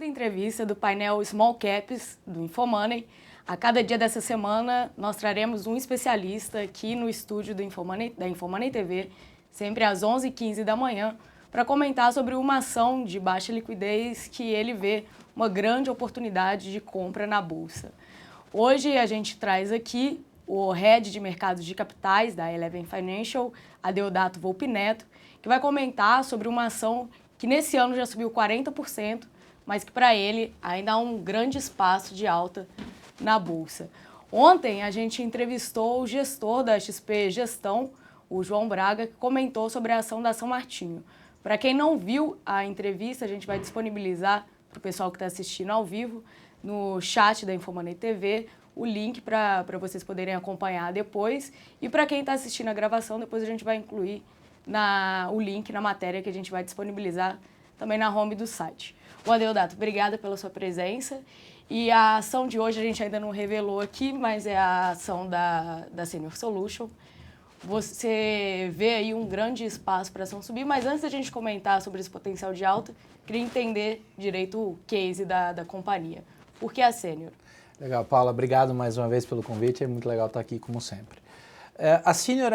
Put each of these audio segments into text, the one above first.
Da entrevista do painel Small Caps do Infomoney. A cada dia dessa semana, nós traremos um especialista aqui no estúdio da Infomoney TV, sempre às 11h15 da manhã, para comentar sobre uma ação de baixa liquidez que ele vê uma grande oportunidade de compra na Bolsa. Hoje a gente traz aqui o Head de Mercados de Capitais da Eleven Financial, Adeodato Volpi Neto, que vai comentar sobre uma ação que nesse ano já subiu 40%, mas que para ele ainda há um grande espaço de alta na Bolsa. Ontem a gente entrevistou o gestor da XP Gestão, o João Braga, que comentou sobre a ação da São Martinho. Para quem não viu a entrevista, a gente vai disponibilizar para o pessoal que está assistindo ao vivo, no chat da Infomoney TV, o link para vocês poderem acompanhar depois. E para quem está assistindo a gravação, depois a gente vai incluir o link na matéria que a gente vai disponibilizar também na home do site. O Adeodato, obrigada pela sua presença. E a ação de hoje a gente ainda não revelou aqui, mas é a ação da Senior Solution. Você vê aí um grande espaço para a ação subir, mas antes da gente comentar sobre esse potencial de alta, queria entender direito o case da companhia. Por que a Senior? Legal, Paula, obrigado mais uma vez pelo convite, é muito legal estar aqui como sempre. A Senior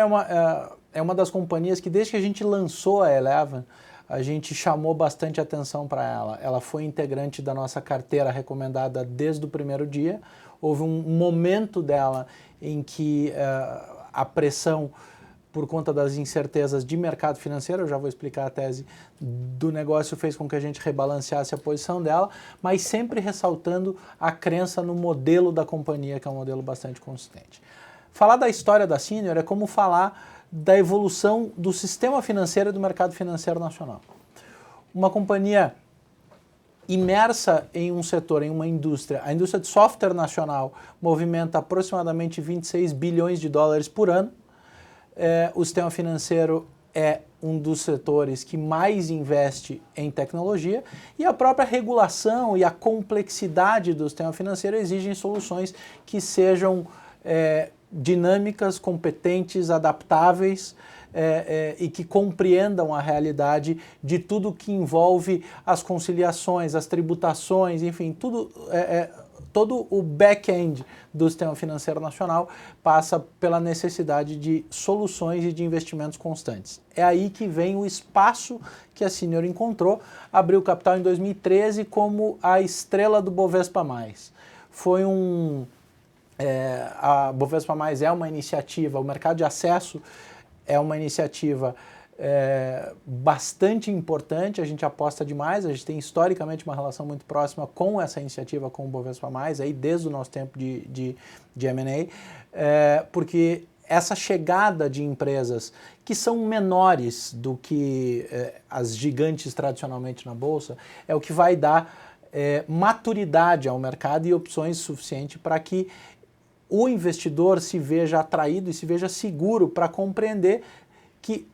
é uma das companhias que desde que a gente lançou a Eleven, a gente chamou bastante atenção para ela. Ela foi integrante da nossa carteira recomendada desde o primeiro dia. Houve um momento dela em que a pressão por conta das incertezas de mercado financeiro, eu já vou explicar a tese do negócio, fez com que a gente rebalanceasse a posição dela, mas sempre ressaltando a crença no modelo da companhia, que é um modelo bastante consistente. Falar da história da Senior é como falar da evolução do sistema financeiro e do mercado financeiro nacional. Uma companhia imersa em um setor, em uma indústria, a indústria de software nacional movimenta aproximadamente 26 bilhões de dólares por ano. O sistema financeiro é um dos setores que mais investe em tecnologia e a própria regulação e a complexidade do sistema financeiro exigem soluções que sejam dinâmicas, competentes, adaptáveis e que compreendam a realidade de tudo que envolve as conciliações, as tributações, enfim, tudo, todo o back-end do sistema financeiro nacional passa pela necessidade de soluções e de investimentos constantes. É aí que vem o espaço que a Senior encontrou, abriu capital em 2013 como a estrela do Bovespa+. Foi a Bovespa+, é uma iniciativa, o mercado de acesso é uma iniciativa bastante importante, a gente aposta demais, a gente tem historicamente uma relação muito próxima com essa iniciativa, com o Bovespa+, aí desde o nosso tempo de M&A, porque essa chegada de empresas que são menores do que as gigantes tradicionalmente na Bolsa, é o que vai dar maturidade ao mercado e opções suficientes para que o investidor se veja atraído e se veja seguro para compreender que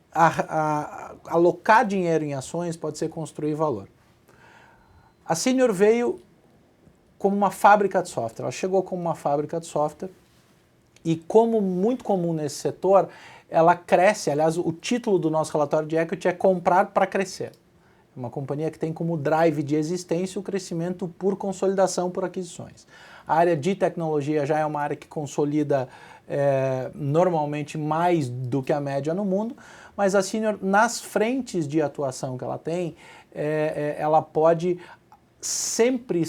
alocar dinheiro em ações pode ser construir valor. A Senior veio como uma fábrica de software, ela chegou como uma fábrica de software e, como muito comum nesse setor, ela cresce. Aliás, o título do nosso relatório de equity é comprar para crescer. É uma companhia que tem como drive de existência o crescimento por consolidação, por aquisições. A área de tecnologia já é uma área que consolida normalmente mais do que a média no mundo, mas a Senior, nas frentes de atuação que ela tem, ela pode sempre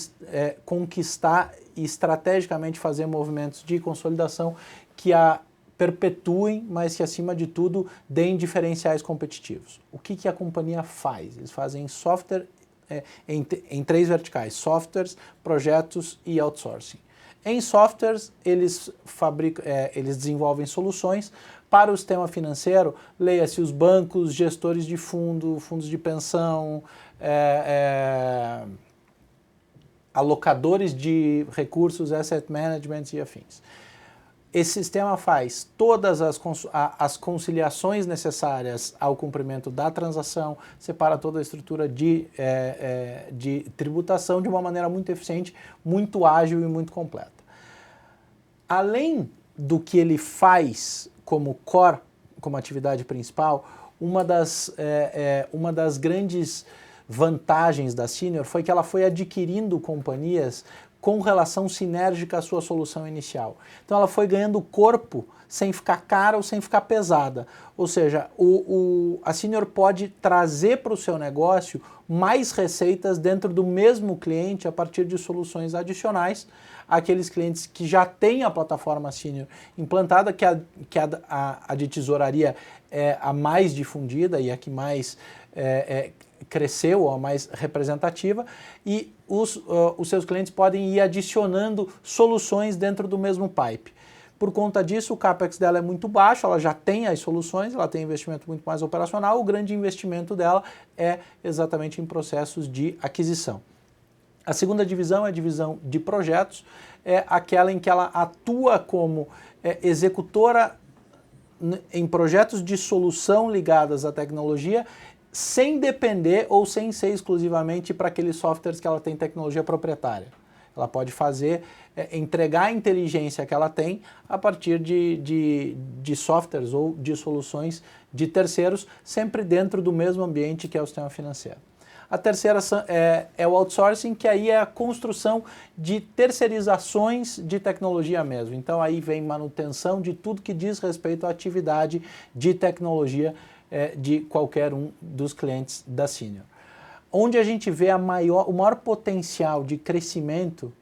conquistar e estrategicamente fazer movimentos de consolidação que a perpetuem, mas que, acima de tudo, deem diferenciais competitivos. O que a companhia faz? Eles fazem software em três verticais: softwares, projetos e outsourcing. Em softwares, eles desenvolvem soluções para o sistema financeiro, leia-se os bancos, gestores de fundos de pensão, alocadores de recursos, asset management e afins. Esse sistema faz todas as conciliações necessárias ao cumprimento da transação, separa toda a estrutura de tributação de uma maneira muito eficiente, muito ágil e muito completa. Além do que ele faz como core, como atividade principal, uma das grandes vantagens da Senior foi que ela foi adquirindo companhias com relação sinérgica à sua solução inicial. Então ela foi ganhando corpo sem ficar cara ou sem ficar pesada. Ou seja, a Senior pode trazer para o seu negócio mais receitas dentro do mesmo cliente a partir de soluções adicionais àqueles clientes que já têm a plataforma Senior implantada, que a de tesouraria é a mais difundida e a que mais cresceu, ou a mais representativa, e os seus clientes podem ir adicionando soluções dentro do mesmo pipe. Por conta disso, o CAPEX dela é muito baixo, ela já tem as soluções, ela tem investimento muito mais operacional, o grande investimento dela é exatamente em processos de aquisição. A segunda divisão é a divisão de projetos, é aquela em que ela atua como executora em projetos de solução ligadas à tecnologia, sem depender ou sem ser exclusivamente para aqueles softwares que ela tem tecnologia proprietária. Ela pode fazer, entregar a inteligência que ela tem a partir de softwares ou de soluções de terceiros, sempre dentro do mesmo ambiente que é o sistema financeiro. A terceira é o outsourcing, que aí é a construção de terceirizações de tecnologia mesmo. Então aí vem manutenção de tudo que diz respeito à atividade de tecnologia de qualquer um dos clientes da Senior. Onde a gente vê o maior potencial de crescimento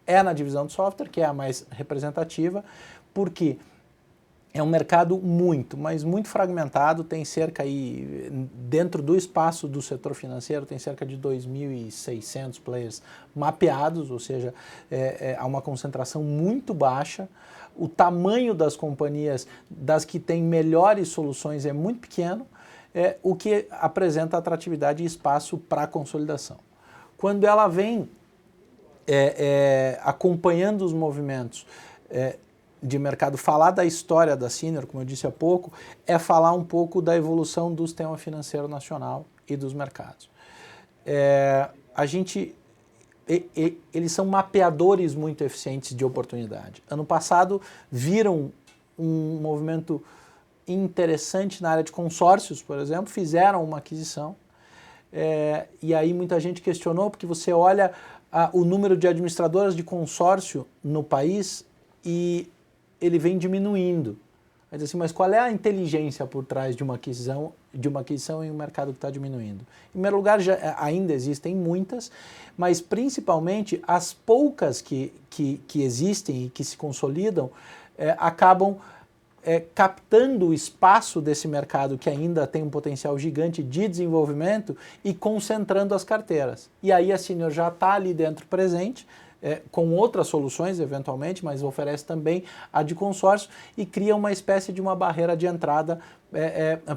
é na divisão de software, que é a mais representativa, porque é um mercado mas muito fragmentado, tem cerca aí, dentro do espaço do setor financeiro, tem cerca de 2.600 players mapeados, ou seja, há uma concentração muito baixa. O tamanho das companhias, das que têm melhores soluções, é muito pequeno, o que apresenta atratividade e espaço para consolidação. Quando ela vem acompanhando os movimentos de mercado, falar da história da Senior, como eu disse há pouco, é falar um pouco da evolução do sistema financeiro nacional e dos mercados. Eles são mapeadores muito eficientes de oportunidade. Ano passado viram um movimento interessante na área de consórcios, por exemplo, fizeram uma aquisição, e aí muita gente questionou, porque você olha o número de administradoras de consórcio no país e ele vem diminuindo. Vai dizer assim, mas qual é a inteligência por trás de uma aquisição em um mercado que está diminuindo? Em primeiro lugar, ainda existem muitas, mas principalmente as poucas que existem e que se consolidam acabam captando o espaço desse mercado que ainda tem um potencial gigante de desenvolvimento e concentrando as carteiras. E aí a Senior já está ali dentro presente, com outras soluções eventualmente, mas oferece também a de consórcio e cria uma espécie de uma barreira de entrada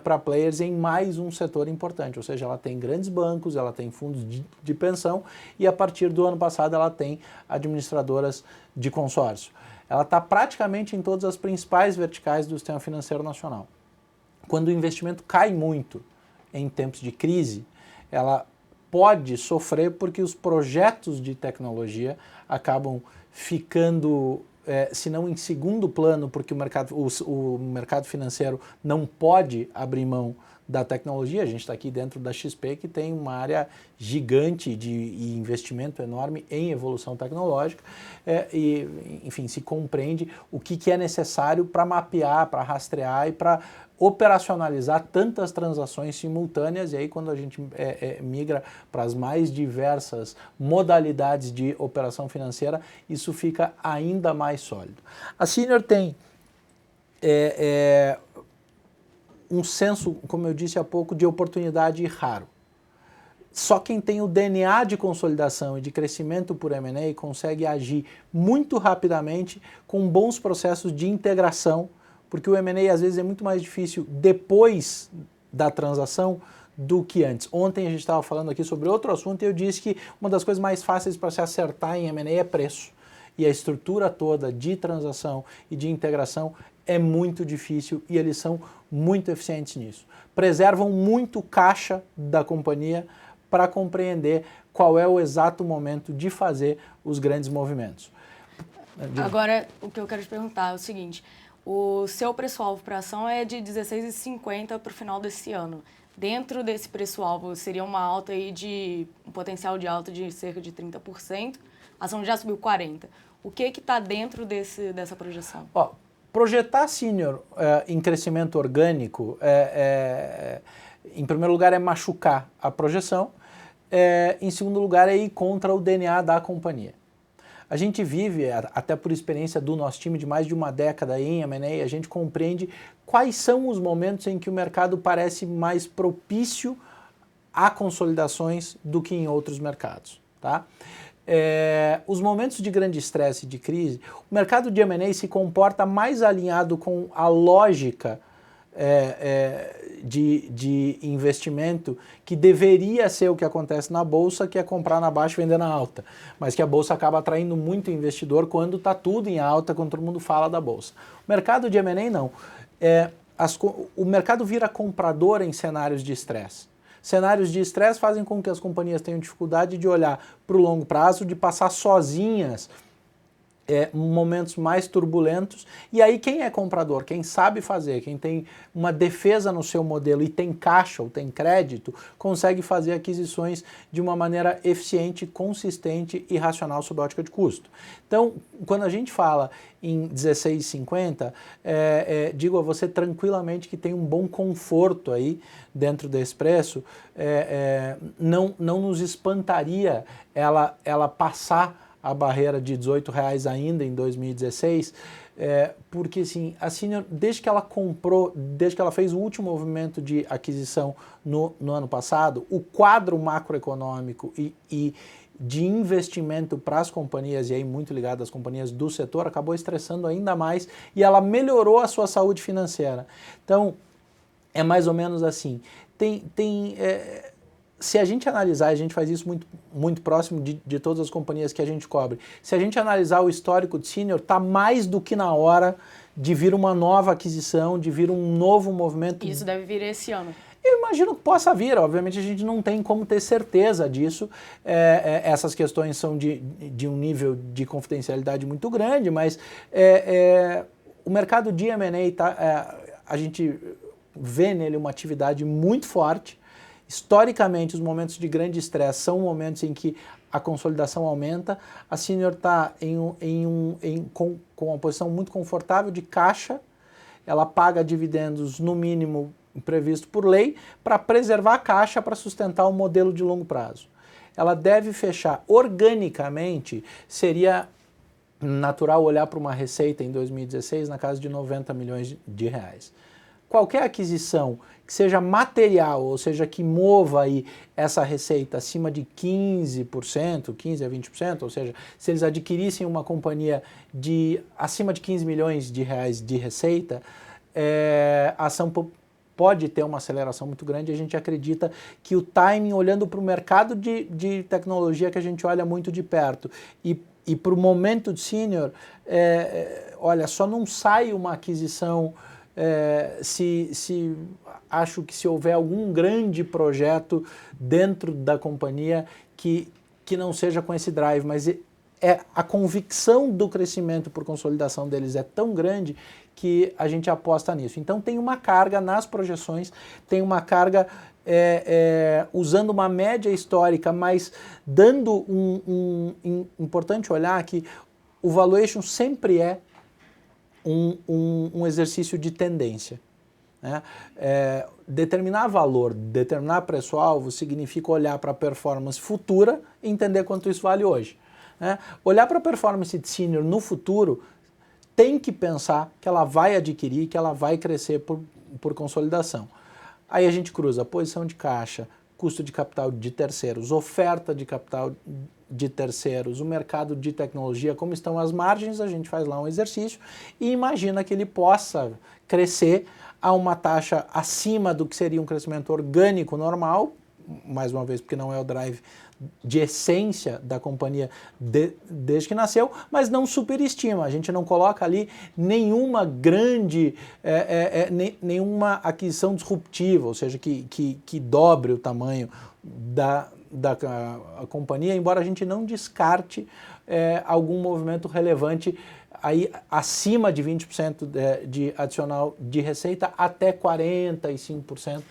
para players em mais um setor importante, ou seja, ela tem grandes bancos, ela tem fundos de pensão e a partir do ano passado ela tem administradoras de consórcio. Ela está praticamente em todas as principais verticais do sistema financeiro nacional. Quando o investimento cai muito em tempos de crise, ela pode sofrer porque os projetos de tecnologia acabam ficando, se não em segundo plano, porque o mercado financeiro não pode abrir mão da tecnologia. A gente está aqui dentro da XP, que tem uma área gigante e investimento enorme em evolução tecnológica, e, enfim, se compreende o que é necessário para mapear, para rastrear e para operacionalizar tantas transações simultâneas, e aí quando a gente migra para as mais diversas modalidades de operação financeira, isso fica ainda mais sólido. A Senior tem um senso, como eu disse há pouco, de oportunidade raro. Só quem tem o DNA de consolidação e de crescimento por M&A consegue agir muito rapidamente com bons processos de integração, porque o M&A às vezes é muito mais difícil depois da transação do que antes. Ontem a gente estava falando aqui sobre outro assunto e eu disse que uma das coisas mais fáceis para se acertar em M&A é preço. E a estrutura toda de transação e de integração é muito difícil e eles são muito eficientes nisso. Preservam muito caixa da companhia para compreender qual é o exato momento de fazer os grandes movimentos. Agora, o que eu quero te perguntar é o seguinte: o seu preço-alvo para a ação é de R$16,50 para o final desse ano. Dentro desse preço-alvo, seria uma alta aí um potencial de alta de cerca de 30%, a ação já subiu 40%. O que está dentro dessa projeção? Ó, projetar Senior em crescimento orgânico, em primeiro lugar, é machucar a projeção, em segundo lugar, é ir contra o DNA da companhia. A gente vive, até por experiência do nosso time de mais de uma década em M&A, a gente compreende quais são os momentos em que o mercado parece mais propício a consolidações do que em outros mercados, tá? Os momentos de grande estresse e de crise, o mercado de M&A se comporta mais alinhado com a lógica de investimento que deveria ser o que acontece na Bolsa, que é comprar na baixa e vender na alta. Mas que a Bolsa acaba atraindo muito investidor quando está tudo em alta, quando todo mundo fala da Bolsa. O mercado de M&A não. O mercado vira comprador em cenários de estresse. Cenários de estresse fazem com que as companhias tenham dificuldade de olhar para o longo prazo, de passar sozinhas momentos mais turbulentos, e aí quem é comprador, quem sabe fazer, quem tem uma defesa no seu modelo e tem caixa ou tem crédito, consegue fazer aquisições de uma maneira eficiente, consistente e racional sob a ótica de custo. Então, quando a gente fala em 16,50, digo a você tranquilamente que tem um bom conforto aí dentro desse preço, não nos espantaria ela passar a barreira de R$18 ainda em 2016, porque assim, a Senior, desde que ela comprou, desde que ela fez o último movimento de aquisição no ano passado, o quadro macroeconômico e de investimento para as companhias, e aí muito ligado às companhias do setor, acabou estressando ainda mais e ela melhorou a sua saúde financeira. Então, é mais ou menos assim. Se a gente analisar, a gente faz isso muito próximo de todas as companhias que a gente cobre, se a gente analisar o histórico de Senior, está mais do que na hora de vir uma nova aquisição, de vir um novo movimento. Isso deve vir esse ano. Eu imagino que possa vir, obviamente a gente não tem como ter certeza disso, essas questões são de um nível de confidencialidade muito grande, mas o mercado de M&A, a gente vê nele uma atividade muito forte. Historicamente, os momentos de grande estresse são momentos em que a consolidação aumenta. A Senior está com uma posição muito confortável de caixa, ela paga dividendos no mínimo previsto por lei para preservar a caixa para sustentar o modelo de longo prazo. Ela deve fechar organicamente, seria natural olhar para uma receita em 2016 na casa de 90 milhões de reais. Qualquer aquisição que seja material, ou seja, que mova aí essa receita acima de 15%, 15% a 20%, ou seja, se eles adquirissem uma companhia acima de 15 milhões de reais de receita, a ação pode ter uma aceleração muito grande. A gente acredita que o timing, olhando para o mercado de tecnologia que a gente olha muito de perto e para o momento de Senior, olha, só não sai uma aquisição acho que se houver algum grande projeto dentro da companhia que não seja com esse drive, mas a convicção do crescimento por consolidação deles é tão grande que a gente aposta nisso. Então tem uma carga nas projeções, tem uma carga usando uma média histórica, mas dando importante olhar que o valuation sempre é um exercício de tendência. Né? Determinar valor, determinar preço-alvo significa olhar para a performance futura e entender quanto isso vale hoje. Né? Olhar para a performance de Senior no futuro tem que pensar que ela vai adquirir, que ela vai crescer por consolidação. Aí a gente cruza posição de caixa, custo de capital de terceiros, oferta de capital de terceiros, o mercado de tecnologia, como estão as margens, a gente faz lá um exercício e imagina que ele possa crescer a uma taxa acima do que seria um crescimento orgânico normal, mais uma vez porque não é o drive de essência da companhia desde que nasceu, mas não superestima, a gente não coloca ali nenhuma grande, nenhuma aquisição disruptiva, ou seja, que dobre o tamanho da companhia, embora a gente não descarte algum movimento relevante aí acima de 20% de adicional de receita até 45%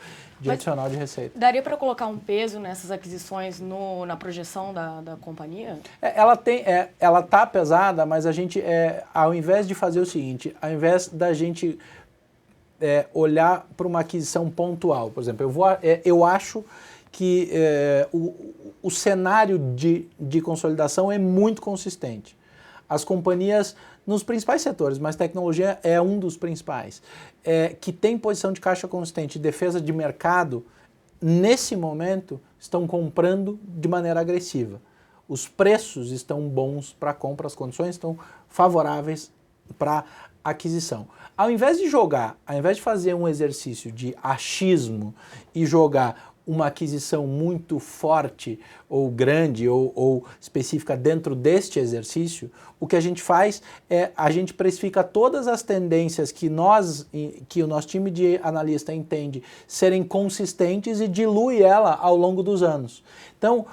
adicional de receita. Daria para colocar um peso nessas aquisições na projeção da companhia? Ela tá pesada, mas a gente, ao invés de fazer o seguinte, ao invés da gente olhar para uma aquisição pontual, por exemplo, eu acho que o cenário de consolidação é muito consistente. As companhias, nos principais setores, mas tecnologia é um dos principais, que tem posição de caixa consistente e defesa de mercado, nesse momento, estão comprando de maneira agressiva. Os preços estão bons para compra, as condições estão favoráveis para aquisição. Ao invés de fazer um exercício de achismo e jogar uma aquisição muito forte ou grande ou específica dentro deste exercício, o que a gente faz é a gente precifica todas as tendências que o nosso time de analista entende serem consistentes e dilui ela ao longo dos anos. Então,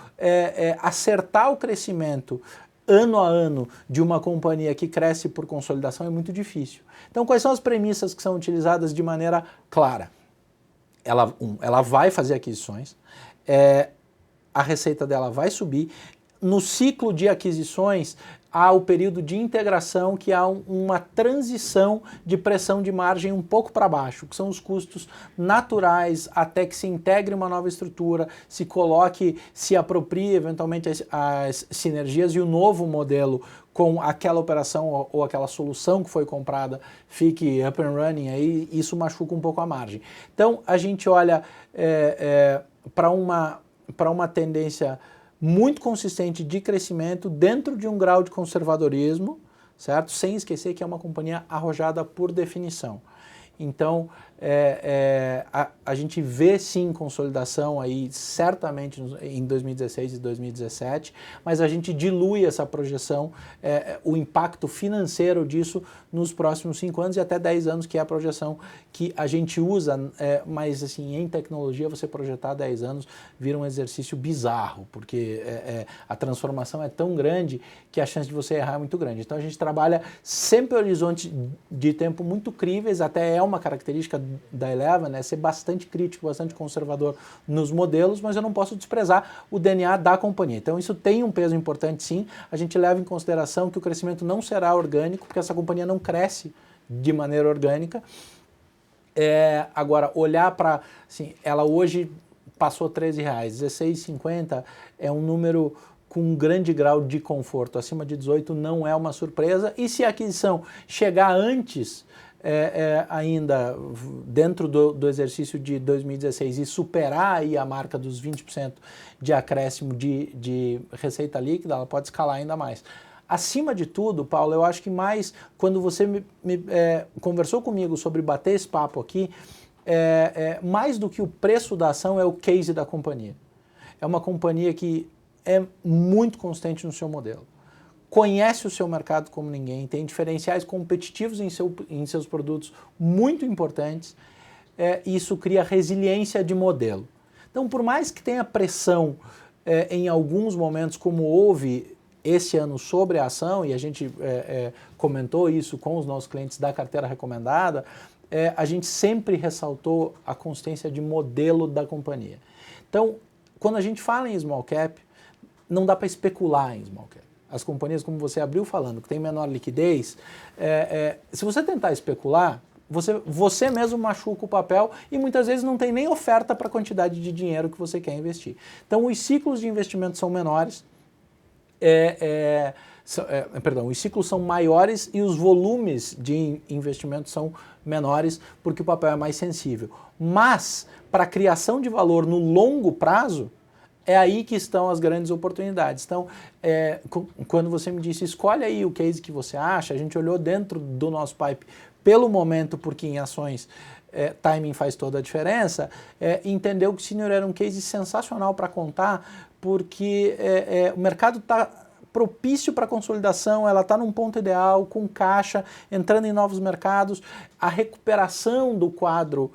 acertar o crescimento ano a ano de uma companhia que cresce por consolidação é muito difícil. Então, quais são as premissas que são utilizadas de maneira clara? Ela vai fazer aquisições, a receita dela vai subir. No ciclo de aquisições, há o período de integração, que há uma transição de pressão de margem um pouco para baixo, que são os custos naturais até que se integre uma nova estrutura, se aproprie eventualmente as sinergias e o novo modelo com aquela operação ou aquela solução que foi comprada fique up and running, aí isso machuca um pouco a margem. Então a gente olha para uma tendência muito consistente de crescimento dentro de um grau de conservadorismo, certo? Sem esquecer que é uma companhia arrojada por definição. Então, a gente vê sim consolidação aí certamente em 2016 e 2017, mas a gente dilui essa projeção, o impacto financeiro disso nos próximos 5 anos e até 10 anos, que é a projeção que a gente usa, mas assim, em tecnologia você projetar 10 anos vira um exercício bizarro, porque a transformação é tão grande que a chance de você errar é muito grande. Então a gente trabalha sempre horizontes de tempo muito críveis, até é uma característica da Eleven, né, ser bastante crítico, bastante conservador nos modelos, mas eu não posso desprezar o DNA da companhia. Então isso tem um peso importante sim, a gente leva em consideração que o crescimento não será orgânico, porque essa companhia não cresce de maneira orgânica. Agora, olhar para, assim, ela hoje passou R$13, R$16,50 é um número com um grande grau de conforto, acima de 18 não é uma surpresa, e se a aquisição chegar antes, ainda dentro do exercício de 2016 e superar aí a marca dos 20% de acréscimo de receita líquida, ela pode escalar ainda mais. Acima de tudo, Paulo, eu acho que mais, quando você conversou comigo sobre bater esse papo aqui, mais do que o preço da ação é o case da companhia. É uma companhia que é muito consistente no seu modelo, conhece o seu mercado como ninguém, tem diferenciais competitivos em seus produtos muito importantes, e isso cria resiliência de modelo. Então, por mais que tenha pressão em alguns momentos, como houve esse ano sobre a ação, e a gente comentou isso com os nossos clientes da carteira recomendada, a gente sempre ressaltou a consistência de modelo da companhia. Então, quando a gente fala em small cap, não dá para especular em small cap. As companhias, como você abriu falando, que tem menor liquidez, se você tentar especular, você mesmo machuca o papel e muitas vezes não tem nem oferta para a quantidade de dinheiro que você quer investir. Então, os ciclos de investimento são menores, os ciclos são maiores e os volumes de investimento são menores porque o papel é mais sensível. Mas, para a criação de valor no longo prazo, é aí que estão as grandes oportunidades. Então, quando você me disse, escolhe aí o case que você acha, a gente olhou dentro do nosso pipe pelo momento, porque em ações timing faz toda a diferença, entendeu que o Senior era um case sensacional para contar, porque o mercado está propício para consolidação, ela está num ponto ideal, com caixa, entrando em novos mercados, a recuperação do quadro,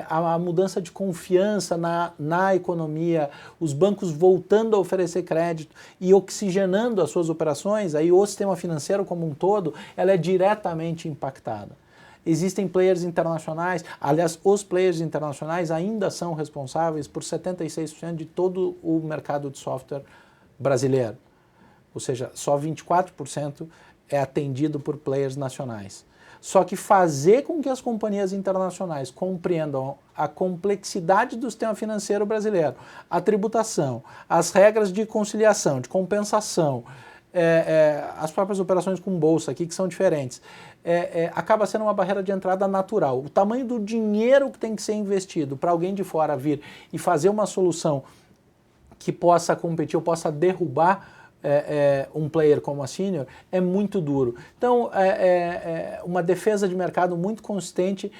a mudança de confiança na economia, os bancos voltando a oferecer crédito e oxigenando as suas operações, aí o sistema financeiro como um todo, ela é diretamente impactada. existem players internacionais, aliás, os players internacionais ainda são responsáveis por 76% de todo o mercado de software brasileiro. Ou seja, só 24% é atendido por players nacionais. Só que fazer com que as companhias internacionais compreendam a complexidade do sistema financeiro brasileiro, a tributação, as regras de conciliação, de compensação, as próprias operações com bolsa aqui que são diferentes, acaba sendo uma barreira de entrada natural. O tamanho do dinheiro que tem que ser investido para alguém de fora vir e fazer uma solução que possa competir ou possa derrubar um player como a Senior é muito duro. Então, uma defesa de mercado muito consistente.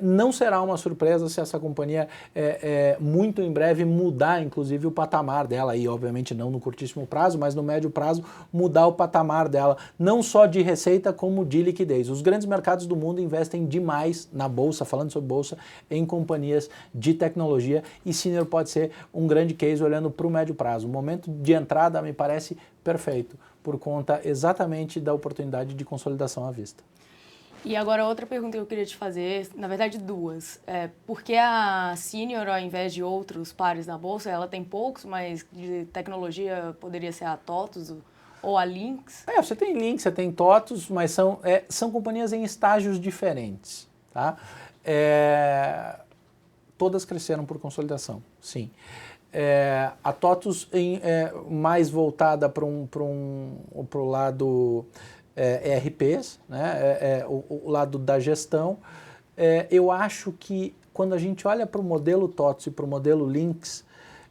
Não será uma surpresa se essa companhia muito em breve mudar, inclusive, o patamar dela, e obviamente não no curtíssimo prazo, mas no médio prazo, mudar o patamar dela, não só de receita, como de liquidez. Os grandes mercados do mundo investem demais na bolsa, falando sobre bolsa, em companhias de tecnologia, e Senior pode ser um grande case olhando para o médio prazo. O momento de entrada me parece perfeito, por conta exatamente da oportunidade de consolidação à vista. E agora outra pergunta que eu queria te fazer, na verdade duas. Por que a Senior, ao invés de outros pares na bolsa, ela tem poucos, mas de tecnologia poderia ser a TOTVS ou a Lynx? Você tem Lynx, você tem TOTVS, mas são companhias em estágios diferentes. Tá? Todas cresceram por consolidação, sim. A TOTVS mais voltada para o lado ERPs, né? O lado da gestão. Eu acho que quando a gente olha para o modelo TOTVS e para o modelo Lynx,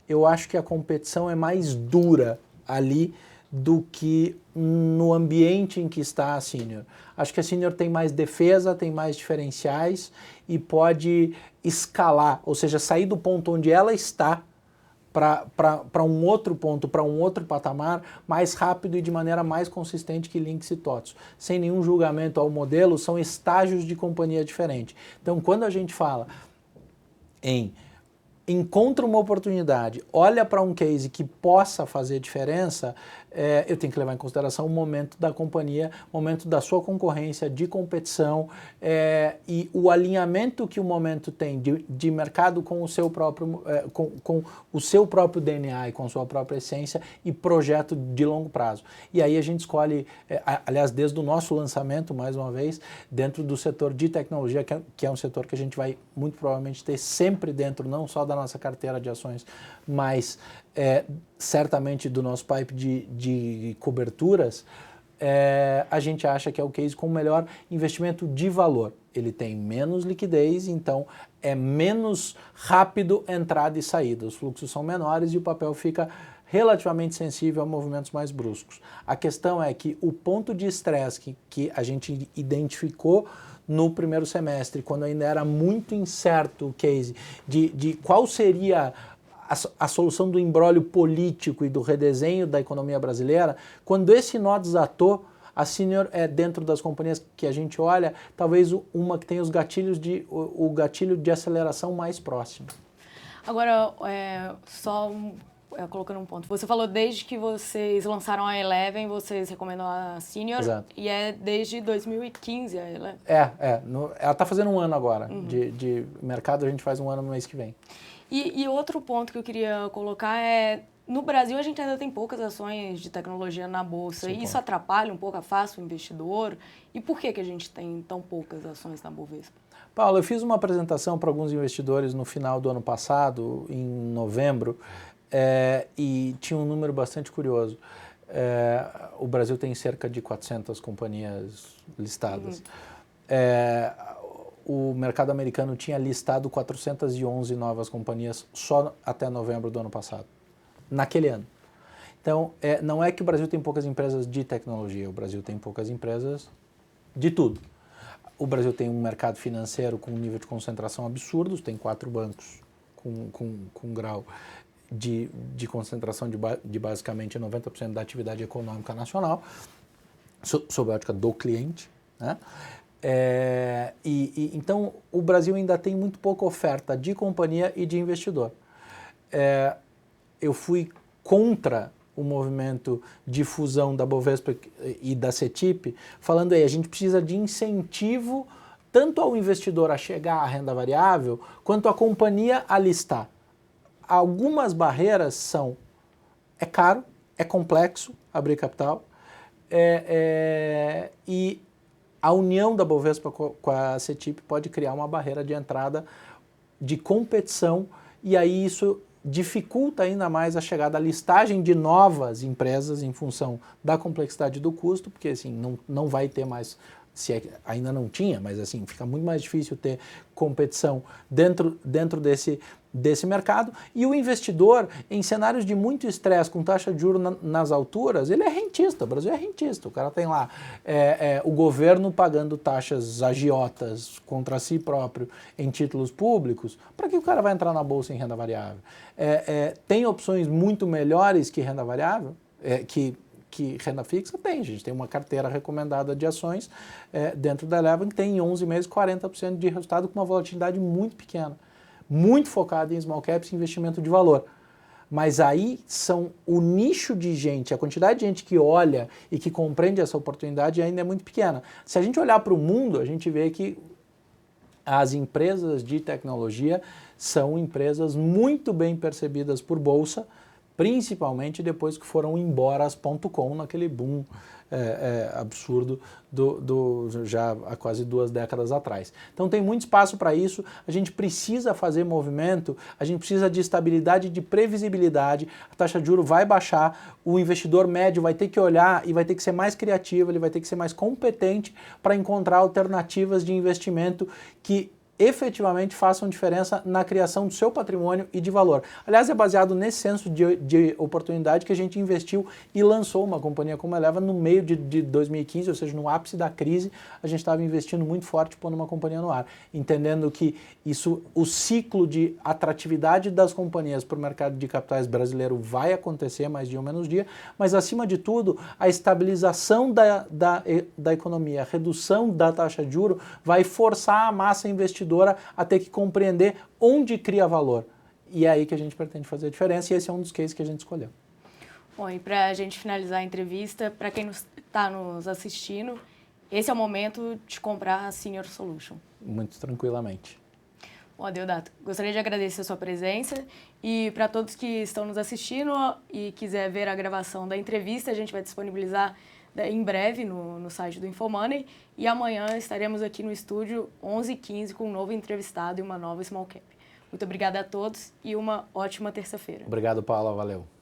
eu acho que a competição é mais dura ali do que no ambiente em que está a Senior. Acho que a Senior tem mais defesa, tem mais diferenciais e pode escalar, ou seja, sair do ponto onde ela está para um outro ponto, para um outro patamar, mais rápido e de maneira mais consistente que Lynx e TOTVS. Sem nenhum julgamento ao modelo, são estágios de companhia diferente. Então, quando a gente fala em encontra uma oportunidade, olha para um case que possa fazer diferença, eu tenho que levar em consideração o momento da companhia, o momento da sua concorrência, de competição e o alinhamento que o momento tem de mercado com o seu próprio, com o seu próprio DNA e com a sua própria essência e projeto de longo prazo. E aí a gente escolhe, aliás, desde o nosso lançamento, mais uma vez, dentro do setor de tecnologia, que é um setor que a gente vai muito provavelmente ter sempre dentro, não só da nossa carteira de ações, mas certamente do nosso pipe de coberturas, a gente acha que é o case com o melhor investimento de valor. Ele tem menos liquidez, então é menos rápido entrada e saída. Os fluxos são menores e o papel fica relativamente sensível a movimentos mais bruscos. A questão é que o ponto de estresse que a gente identificou no primeiro semestre, quando ainda era muito incerto o case, de qual seria a solução do imbróglio político e do redesenho da economia brasileira, quando esse nó desatou, a Senior dentro das companhias que a gente olha, talvez uma que tem o gatilho de aceleração mais próximo. Agora, colocando um ponto, você falou desde que vocês lançaram a Eleven, vocês recomendam a Senior. Exato. E é desde 2015 a Eleven. Ela está fazendo um ano agora, de mercado a gente faz um ano no mês que vem. E outro ponto que eu queria colocar no Brasil a gente ainda tem poucas ações de tecnologia na Bolsa, e isso atrapalha um pouco, afasta o investidor. E por que a gente tem tão poucas ações na Bovespa? Paulo, eu fiz uma apresentação para alguns investidores no final do ano passado, em novembro, e tinha um número bastante curioso. O Brasil tem cerca de 400 companhias listadas. O mercado americano tinha listado 411 novas companhias só até novembro do ano passado, naquele ano. Então, não é que o Brasil tem poucas empresas de tecnologia, o Brasil tem poucas empresas de tudo. O Brasil tem um mercado financeiro com um nível de concentração absurdo, tem 4 bancos com grau de concentração de basicamente 90% da atividade econômica nacional, sob a ótica do cliente, né? Então, o Brasil ainda tem muito pouca oferta de companhia e de investidor. Eu fui contra o movimento de fusão da Bovespa e da CETIP, falando aí, a gente precisa de incentivo tanto ao investidor a chegar à renda variável, quanto à companhia a listar. Algumas barreiras são, é caro, é complexo abrir capital, e a união da Bovespa com a CETIP pode criar uma barreira de entrada de competição, e aí isso dificulta ainda mais a chegada à listagem de novas empresas em função da complexidade do custo, porque assim, não vai ter mais, se ainda não tinha, mas assim, fica muito mais difícil ter competição dentro desse mercado, e o investidor, em cenários de muito estresse, com taxa de juros nas alturas, ele é rentista, o Brasil é rentista, o cara tem lá o governo pagando taxas agiotas contra si próprio em títulos públicos, para que o cara vai entrar na bolsa em renda variável? Tem opções muito melhores que renda variável, que renda fixa? Tem, a gente tem uma carteira recomendada de ações dentro da Eleven que tem em 11 meses 40% de resultado com uma volatilidade muito pequena, muito focada em small caps e investimento de valor. Mas aí são o nicho de gente, a quantidade de gente que olha e que compreende essa oportunidade ainda é muito pequena. Se a gente olhar para o mundo, a gente vê que as empresas de tecnologia são empresas muito bem percebidas por bolsa, principalmente depois que foram embora as .com naquele boom absurdo já há quase 2 décadas atrás. Então tem muito espaço para isso, a gente precisa fazer movimento, a gente precisa de estabilidade, de previsibilidade, a taxa de juros vai baixar, o investidor médio vai ter que olhar e vai ter que ser mais criativo, ele vai ter que ser mais competente para encontrar alternativas de investimento que efetivamente façam diferença na criação do seu patrimônio e de valor. Aliás, é baseado nesse senso de oportunidade que a gente investiu e lançou uma companhia como a Eleven no meio de 2015, ou seja, no ápice da crise, a gente estava investindo muito forte pondo uma companhia no ar, entendendo que o ciclo de atratividade das companhias para o mercado de capitais brasileiro vai acontecer mais dia ou menos dia, mas acima de tudo, a estabilização da economia, a redução da taxa de juros vai forçar a massa investidora a ter que compreender onde cria valor. E é aí que a gente pretende fazer a diferença, e esse é um dos cases que a gente escolheu. Bom, e para a gente finalizar a entrevista, para quem está nos assistindo, esse é o momento de comprar a Senior Solution. Muito tranquilamente. Bom, Adeodato, gostaria de agradecer a sua presença, e para todos que estão nos assistindo e quiser ver a gravação da entrevista, a gente vai disponibilizar em breve no site do InfoMoney, e amanhã estaremos aqui no estúdio 11h15 com um novo entrevistado e uma nova Small Cap. Muito obrigada a todos e uma ótima terça-feira. Obrigado, Paula. Valeu.